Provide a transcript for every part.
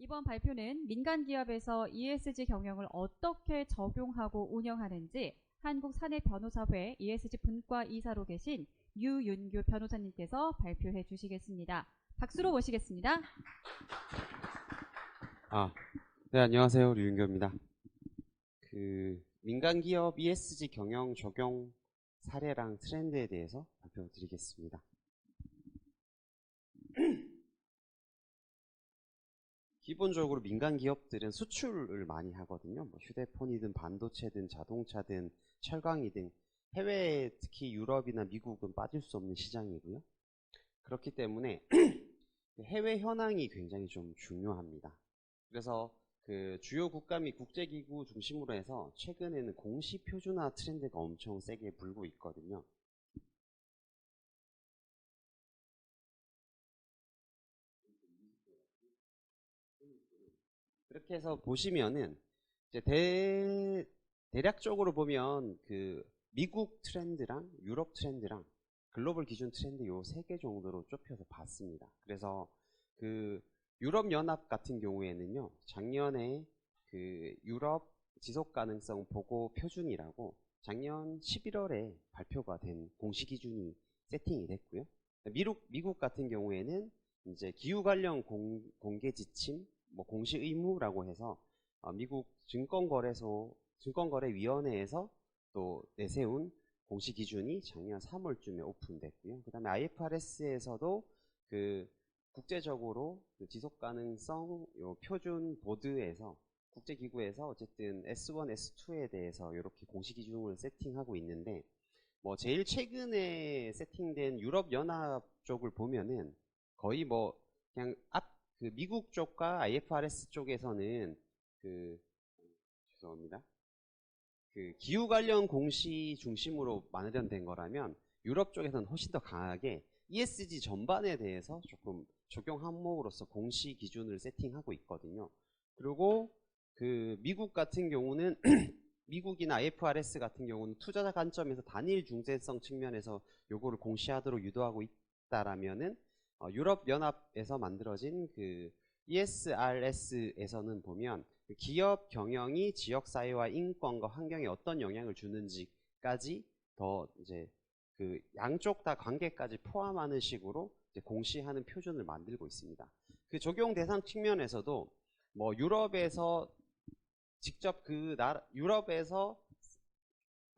이번 발표는 민간 기업에서 ESG 경영을 어떻게 적용하고 운영하는지 한국사내변호사회 ESG 분과 이사로 계신 유윤규 변호사님께서 발표해 주시겠습니다. 박수로 모시겠습니다. 네, 안녕하세요. 류윤규입니다. 민간 기업 ESG 경영 적용 사례랑 트렌드에 대해서 발표드리겠습니다. 기본적으로 민간 기업들은 수출을 많이 하거든요. 뭐 휴대폰이든 반도체든 자동차든 철강이든 해외, 특히 유럽이나 미국은 빠질 수 없는 시장이고요. 그렇기 때문에 해외 현황이 굉장히 좀 중요합니다. 그래서 주요 국가 및 국제기구 중심으로 해서 최근에는 공시 표준화 트렌드가 엄청 세게 불고 있거든요. 그렇게 해서 보시면은 이제 대략적으로 보면 미국 트렌드랑 유럽 트렌드랑 글로벌 기준 트렌드 요 3개 정도로 좁혀서 봤습니다. 그래서 유럽 연합 같은 경우에는요, 작년에 유럽 지속 가능성 보고 표준이라고 작년 11월에 발표가 된 공시 기준이 세팅이 됐고요. 미국 같은 경우에는 이제 기후 관련 공개 지침, 뭐 공시 의무라고 해서 미국 증권거래위원회에서 또 내세운 공시 기준이 작년 3월쯤에 오픈됐고요. 그 다음에 IFRS에서도 국제적으로 지속 가능성 표준 보드에서 국제기구에서 어쨌든 S1, S2에 대해서 이렇게 공시 기준을 세팅하고 있는데, 뭐 제일 최근에 세팅된 유럽 연합 쪽을 보면은 거의 뭐 그냥 미국 쪽과 IFRS 쪽에서는 죄송합니다. 기후 관련 공시 중심으로 마련된 거라면 유럽 쪽에서는 훨씬 더 강하게 ESG 전반에 대해서 조금 적용 항목으로서 공시 기준을 세팅하고 있거든요. 그리고 미국 같은 경우는 미국이나 IFRS 같은 경우는 투자자 관점에서 단일 중재성 측면에서 요거를 공시하도록 유도하고 있다라면은 유럽 연합에서 만들어진 ESRS에서는 보면 기업 경영이 지역 사회와 인권과 환경에 어떤 영향을 주는지까지 더 이제 양쪽 다 관계까지 포함하는 식으로 이제 공시하는 표준을 만들고 있습니다. 적용 대상 측면에서도 뭐 유럽에서 직접 유럽에서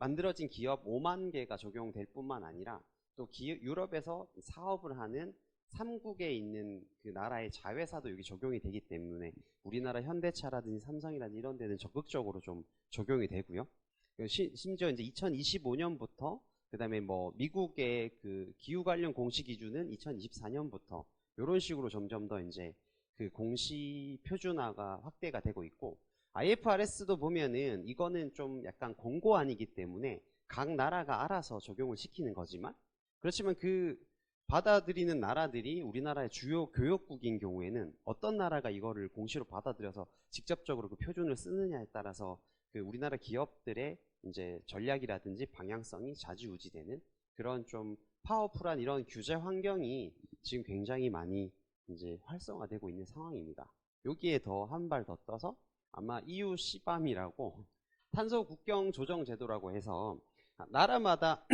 만들어진 기업 5만 개가 적용될 뿐만 아니라 또 유럽에서 사업을 하는 3국에 있는 나라의 자회사도 여기 적용이 되기 때문에 우리나라 현대차라든지 삼성이라든지 이런 데는 적극적으로 좀 적용이 되고요. 심지어 이제 2025년부터 그다음에 뭐 미국의 기후 관련 공시 기준은 2024년부터 이런 식으로 점점 더 이제 공시 표준화가 확대가 되고 있고, IFRS도 보면은 이거는 좀 약간 공고안이기 때문에 각 나라가 알아서 적용을 시키는 거지만, 그렇지만 받아들이는 나라들이 우리나라의 주요 교역국인 경우에는 어떤 나라가 이거를 공시로 받아들여서 직접적으로 표준을 쓰느냐에 따라서 우리나라 기업들의 이제 전략이라든지 방향성이 좌지우지되는 그런 좀 파워풀한 이런 규제 환경이 지금 굉장히 많이 이제 활성화되고 있는 상황입니다. 여기에 더 한 발 더 떠서 아마 EU CBAM이라고 탄소 국경 조정 제도라고 해서 나라마다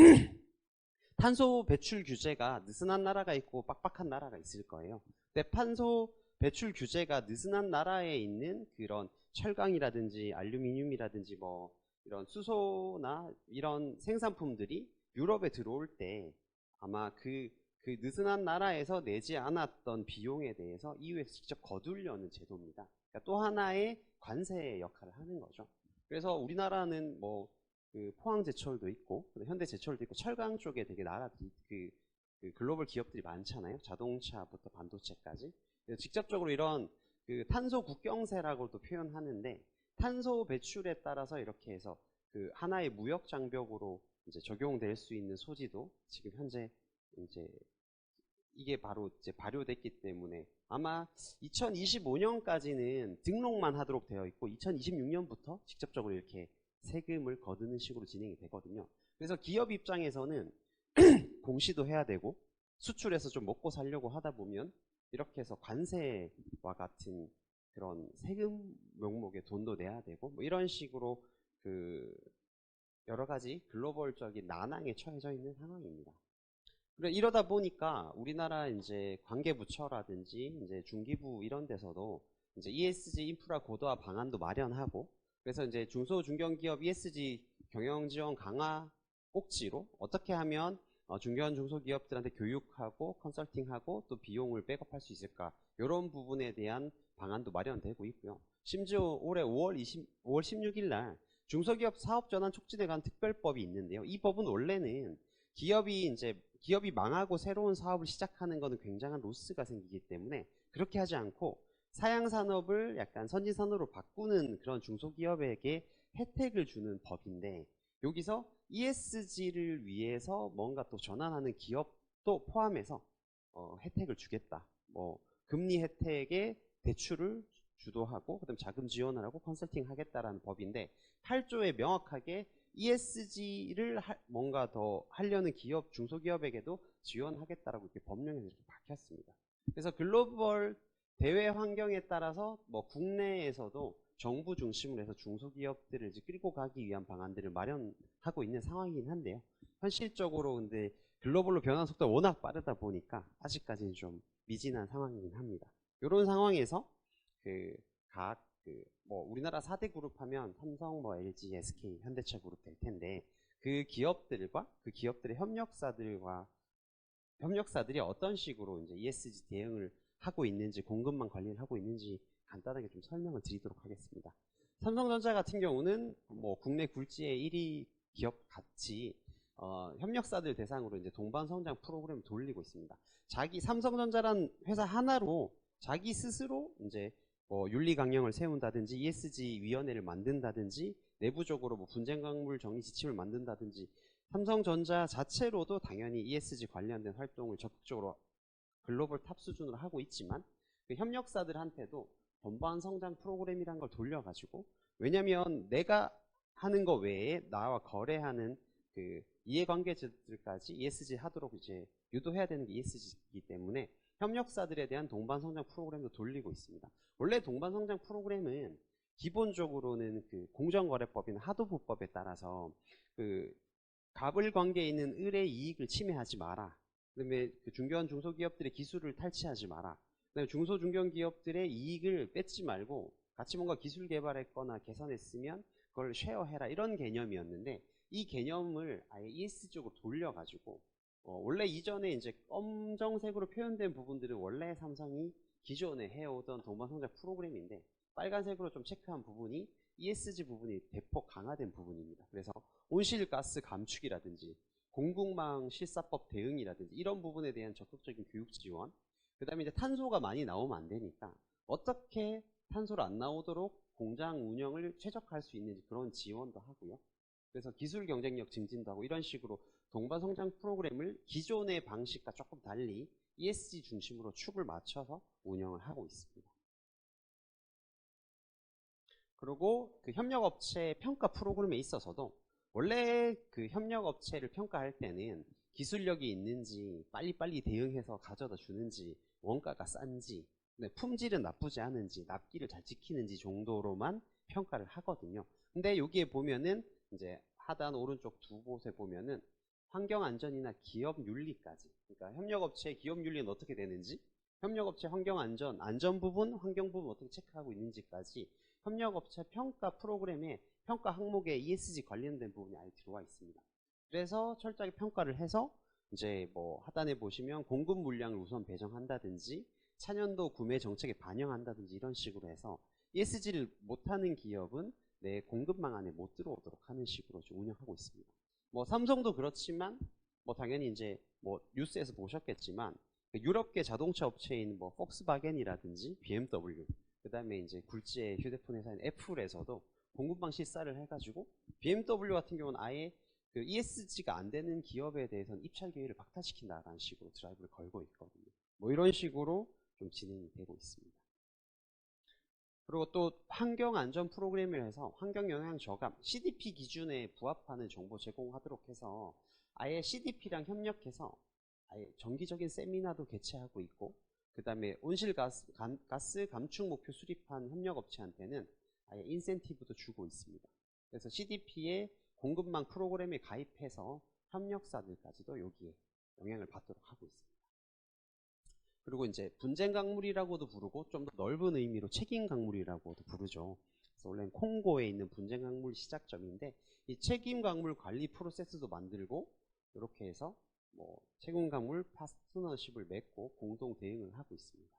탄소 배출 규제가 느슨한 나라가 있고 빡빡한 나라가 있을 거예요. 근데 탄소 배출 규제가 느슨한 나라에 있는 그런 철강이라든지 알루미늄이라든지 뭐 이런 수소나 이런 생산품들이 유럽에 들어올 때 아마 느슨한 나라에서 내지 않았던 비용에 대해서 EU에서 직접 거두려는 제도입니다. 그러니까 또 하나의 관세 역할을 하는 거죠. 그래서 우리나라는 뭐 포항제철도 있고 현대제철도 있고 철강 쪽에 되게 나라들이 글로벌 기업들이 많잖아요. 자동차부터 반도체까지. 그래서 직접적으로 이런 탄소 국경세라고도 표현하는데, 탄소 배출에 따라서 이렇게 해서 하나의 무역 장벽으로 이제 적용될 수 있는 소지도 지금 현재 이제 이게 바로 이제 발효됐기 때문에 아마 2025년까지는 등록만 하도록 되어 있고 2026년부터 직접적으로 이렇게 세금을 거두는 식으로 진행이 되거든요. 그래서 기업 입장에서는 공시도 해야 되고 수출해서 좀 먹고 살려고 하다 보면 이렇게 해서 관세와 같은 그런 세금 명목의 돈도 내야 되고 뭐 이런 식으로 그 여러 가지 글로벌적인 난항에 처해져 있는 상황입니다. 그래 이러다 보니까 우리나라 이제 관계부처라든지 이제 중기부 이런 데서도 이제 ESG 인프라 고도화 방안도 마련하고 그래서 이제 중소중견기업 ESG 경영 지원 강화 꼭지로 어떻게 하면 중견 중소기업들한테 교육하고 컨설팅하고 또 비용을 백업할 수 있을까 이런 부분에 대한 방안도 마련되고 있고요. 심지어 올해 5월 16일 날 중소기업 사업전환 촉진에 관한 특별법이 있는데요. 이 법은 원래는 기업이 망하고 새로운 사업을 시작하는 것은 굉장한 로스가 생기기 때문에 그렇게 하지 않고 사양산업을 약간 선진산업으로 바꾸는 그런 중소기업에게 혜택을 주는 법인데 여기서 ESG를 위해서 뭔가 또 전환하는 기업도 포함해서 혜택을 주겠다. 뭐 금리 혜택에 대출을 주도하고 그다음 자금 지원을 하고 컨설팅 하겠다라는 법인데 8조에 명확하게 ESG를 뭔가 더 하려는 기업, 중소기업에게도 지원하겠다라고 이렇게 법령에서 이렇게 박혔습니다. 그래서 글로벌 대외 환경에 따라서 뭐 국내에서도 정부 중심으로 해서 중소기업들을 이제 끌고 가기 위한 방안들을 마련하고 있는 상황이긴 한데요. 현실적으로 근데 글로벌로 변화하는 속도가 워낙 빠르다 보니까 아직까지는 좀 미진한 상황이긴 합니다. 이런 상황에서 뭐 우리나라 4대 그룹 하면 삼성, 뭐 LG, SK, 현대차 그룹 될 텐데 그 기업들과 그 기업들의 협력사들이 어떤 식으로 이제 ESG 대응을 하고 있는지 공급망 관리를 하고 있는지 간단하게 좀 설명을 드리도록 하겠습니다. 삼성전자 같은 경우는 뭐 국내 굴지의 1위 기업 같이 협력사들 대상으로 이제 동반성장 프로그램을 돌리고 있습니다. 삼성전자란 회사 하나로 자기 스스로 이제 뭐 윤리 강령을 세운다든지 ESG 위원회를 만든다든지 내부적으로 뭐 분쟁광물 정리 지침을 만든다든지 삼성전자 자체로도 당연히 ESG 관련된 활동을 적극적으로 글로벌 탑 수준으로 하고 있지만 그 협력사들한테도 전반 성장 프로그램이란 걸 돌려가지고 왜냐면 내가 하는 거 외에 나와 거래하는 그 이해관계자들까지 ESG 하도록 이제 유도해야 되는 게 ESG이기 때문에 협력사들에 대한 동반성장 프로그램도 돌리고 있습니다. 원래 동반성장 프로그램은 기본적으로는 그 공정거래법이나 하도부법에 따라서 그 갑을 관계에 있는 을의 이익을 침해하지 마라. 그다음에 그 중견 중소기업들의 기술을 탈취하지 마라. 그다음에 중소중견기업들의 이익을 뺏지 말고 같이 뭔가 기술 개발했거나 개선했으면 그걸 쉐어해라 이런 개념이었는데 이 개념을 아예 ESG적으로 돌려가지고 원래 이전에 이제 검정색으로 표현된 부분들은 원래 삼성이 기존에 해오던 동반성장 프로그램인데 빨간색으로 좀 체크한 부분이 ESG 부분이 대폭 강화된 부분입니다. 그래서 온실가스 감축이라든지 공급망 실사법 대응이라든지 이런 부분에 대한 적극적인 교육 지원, 그 다음에 이제 탄소가 많이 나오면 안 되니까 어떻게 탄소를 안 나오도록 공장 운영을 최적화할 수 있는지 그런 지원도 하고요. 그래서 기술 경쟁력 증진도 하고 이런 식으로 동반성장 프로그램을 기존의 방식과 조금 달리 ESG 중심으로 축을 맞춰서 운영을 하고 있습니다. 그리고 그 협력업체 평가 프로그램에 있어서도 원래 그 협력업체를 평가할 때는 기술력이 있는지 빨리빨리 대응해서 가져다 주는지 원가가 싼지 품질은 나쁘지 않은지 납기를 잘 지키는지 정도로만 평가를 하거든요. 근데 여기에 보면은 이제 하단 오른쪽 두 곳에 보면은 환경안전이나 기업윤리까지 그러니까 협력업체의 기업윤리는 어떻게 되는지 협력업체 환경안전, 안전 부분, 환경 부분 어떻게 체크하고 있는지까지 협력업체 평가 프로그램에 평가 항목에 ESG 관련된 부분이 아예 들어와 있습니다. 그래서 철저하게 평가를 해서 이제 뭐 하단에 보시면 공급 물량을 우선 배정한다든지 차년도 구매 정책에 반영한다든지 이런 식으로 해서 ESG를 못하는 기업은 내 공급망 안에 못 들어오도록 하는 식으로 좀 운영하고 있습니다. 뭐 삼성도 그렇지만 뭐 당연히 이제 뭐 뉴스에서 보셨겠지만 유럽계 자동차 업체인 뭐 폭스바겐이라든지 BMW 그 다음에 이제 굴지의 휴대폰 회사인 애플에서도 공급망 실사를 해가지고 BMW 같은 경우는 아예 그 ESG가 안 되는 기업에 대해서는 입찰 기회를 박탈시킨다라는 식으로 드라이브를 걸고 있거든요. 뭐 이런 식으로 좀 진행이 되고 있습니다. 그리고 또 환경안전 프로그램을 해서 환경영향 저감, CDP 기준에 부합하는 정보 제공하도록 해서 아예 CDP랑 협력해서 아예 정기적인 세미나도 개최하고 있고 그다음에 온실가스 가스 감축 목표 수립한 협력업체한테는 아예 인센티브도 주고 있습니다. 그래서 CDP의 공급망 프로그램에 가입해서 협력사들까지도 여기에 영향을 받도록 하고 있습니다. 그리고 이제 분쟁 강물이라고도 부르고 좀 더 넓은 의미로 책임 강물이라고도 부르죠. 그래서 원래는 콩고에 있는 분쟁 강물 시작점인데 이 책임 강물 관리 프로세스도 만들고 이렇게 해서 뭐 책임 강물 파트너십을 맺고 공동 대응을 하고 있습니다.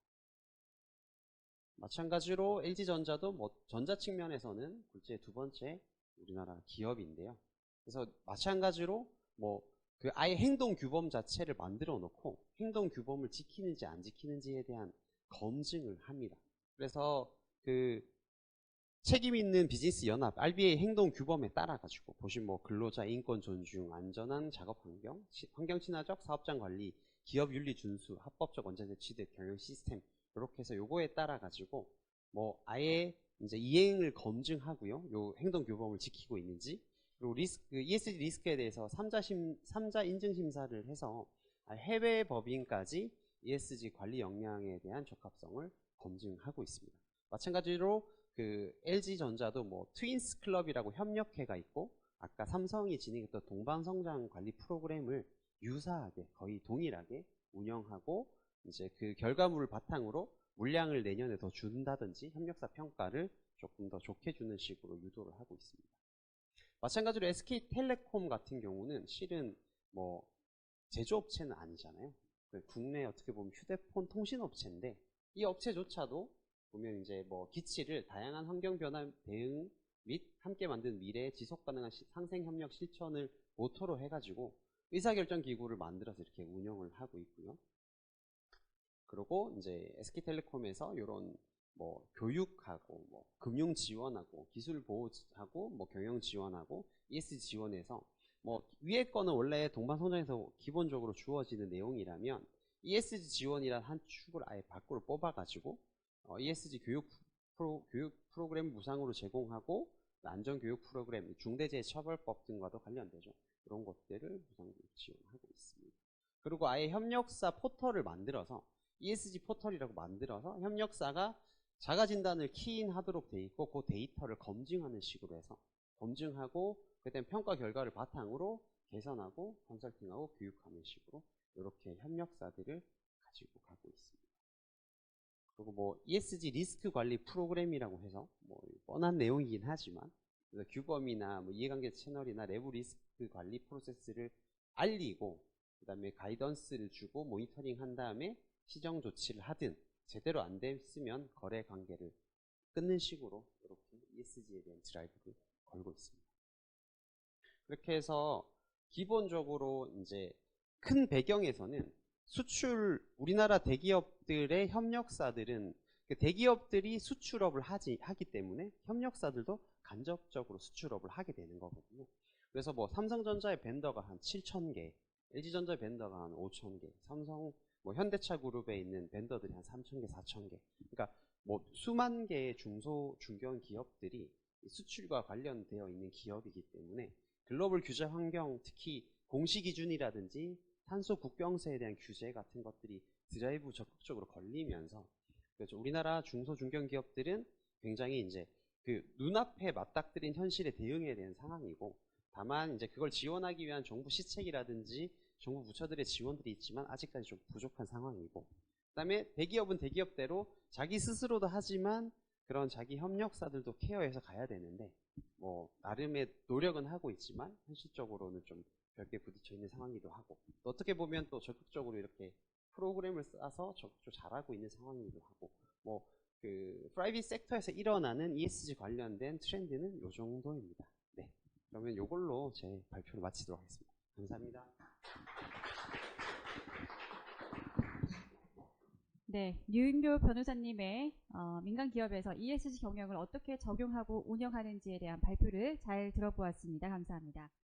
마찬가지로 LG전자도 뭐 전자 측면에서는 굴지의 두 번째 우리나라 기업인데요. 그래서 마찬가지로 뭐 그 아예 행동 규범 자체를 만들어 놓고 행동 규범을 지키는지 안 지키는지에 대한 검증을 합니다. 그래서 그 책임 있는 비즈니스 연합 RBA 행동 규범에 따라 가지고 보시면 뭐 근로자 인권 존중, 안전한 작업 환경, 환경 친화적 사업장 관리, 기업 윤리 준수, 합법적 원자재 취득, 경영 시스템 이렇게 해서 요거에 따라 가지고 뭐 아예 이제 이행을 검증하고요. 요 행동 규범을 지키고 있는지 그리고 리스크, ESG 리스크에 대해서 3자 인증 심사를 해서 해외 법인까지 ESG 관리 역량에 대한 적합성을 검증하고 있습니다. 마찬가지로 그 LG전자도 뭐 트윈스 클럽이라고 협력회가 있고 아까 삼성이 진행했던 동반성장 관리 프로그램을 유사하게 거의 동일하게 운영하고 이제 그 결과물을 바탕으로 물량을 내년에 더 준다든지 협력사 평가를 조금 더 좋게 주는 식으로 유도를 하고 있습니다. 마찬가지로 SK텔레콤 같은 경우는 실은 뭐 제조업체는 아니잖아요. 국내 어떻게 보면 휴대폰 통신업체인데 이 업체조차도 보면 이제 뭐 기치를 다양한 환경 변화 대응 및 함께 만드는 미래의 지속 가능한 상생 협력 실천을 모토로 해가지고 의사결정 기구를 만들어서 이렇게 운영을 하고 있고요. 그리고 이제 SK텔레콤에서 이런 뭐 교육하고 뭐 금융 지원하고 기술 보호하고 뭐 경영 지원하고 ESG 지원해서 뭐 위에 거는 원래 동반성장에서 기본적으로 주어지는 내용이라면 ESG 지원이란 한 축을 아예 밖으로 뽑아가지고 ESG 교육 프로그램 무상으로 제공하고 안전교육 프로그램, 중대재해처벌법 등과도 관련되죠. 그런 것들을 무상 지원하고 있습니다. 그리고 아예 협력사 포털을 만들어서 ESG 포털이라고 만들어서 협력사가 자가진단을 키인하도록 돼 있고 그 데이터를 검증하는 식으로 해서 검증하고 그다음 평가 결과를 바탕으로 개선하고 컨설팅하고 교육하는 식으로 이렇게 협력사들을 가지고 가고 있습니다. 그리고 뭐 ESG 리스크 관리 프로그램이라고 해서 뭐 뻔한 내용이긴 하지만 그래서 규범이나 뭐 이해관계 채널이나 내부 리스크 관리 프로세스를 알리고 그다음에 가이던스를 주고 모니터링 한 다음에 시정 조치를 하든 제대로 안 됐으면 거래 관계를 끊는 식으로 이렇게 ESG에 대한 드라이브를 걸고 있습니다. 그렇게 해서 기본적으로 이제 큰 배경에서는 수출 우리나라 대기업들의 협력사들은 그 대기업들이 수출업을 하기 때문에 협력사들도 간접적으로 수출업을 하게 되는 거거든요. 그래서 뭐 삼성전자의 벤더가 한 7,000개, LG전자의 벤더가 한 5,000개, 삼성 뭐 현대차 그룹에 있는 벤더들이 한 3,000개, 4,000개. 그러니까 뭐 수만 개의 중소 중견 기업들이 수출과 관련되어 있는 기업이기 때문에 글로벌 규제 환경, 특히 공시 기준이라든지 탄소 국경세에 대한 규제 같은 것들이 드라이브 적극적으로 걸리면서 그렇죠. 우리나라 중소 중견 기업들은 굉장히 이제 그 눈앞에 맞닥뜨린 현실에 대응해야 되는 상황이고 다만 이제 그걸 지원하기 위한 정부 시책이라든지 정부 부처들의 지원들이 있지만 아직까지 좀 부족한 상황이고 그다음에 대기업은 대기업대로 자기 스스로도 하지만 그런 자기 협력사들도 케어해서 가야 되는데 뭐 나름의 노력은 하고 있지만 현실적으로는 좀 벽에 부딪혀 있는 상황이기도 하고 또 어떻게 보면 또 적극적으로 이렇게 프로그램을 싸서 적극적으로 잘하고 있는 상황이기도 하고 뭐 그 프라이빗 섹터에서 일어나는 ESG 관련된 트렌드는 요 정도입니다. 네, 그러면 요걸로 제 발표를 마치도록 하겠습니다. 감사합니다. 네, 류인교 변호사님의 민간 기업에서 ESG 경영을 어떻게 적용하고 운영하는지에 대한 발표를 잘 들어보았습니다. 감사합니다.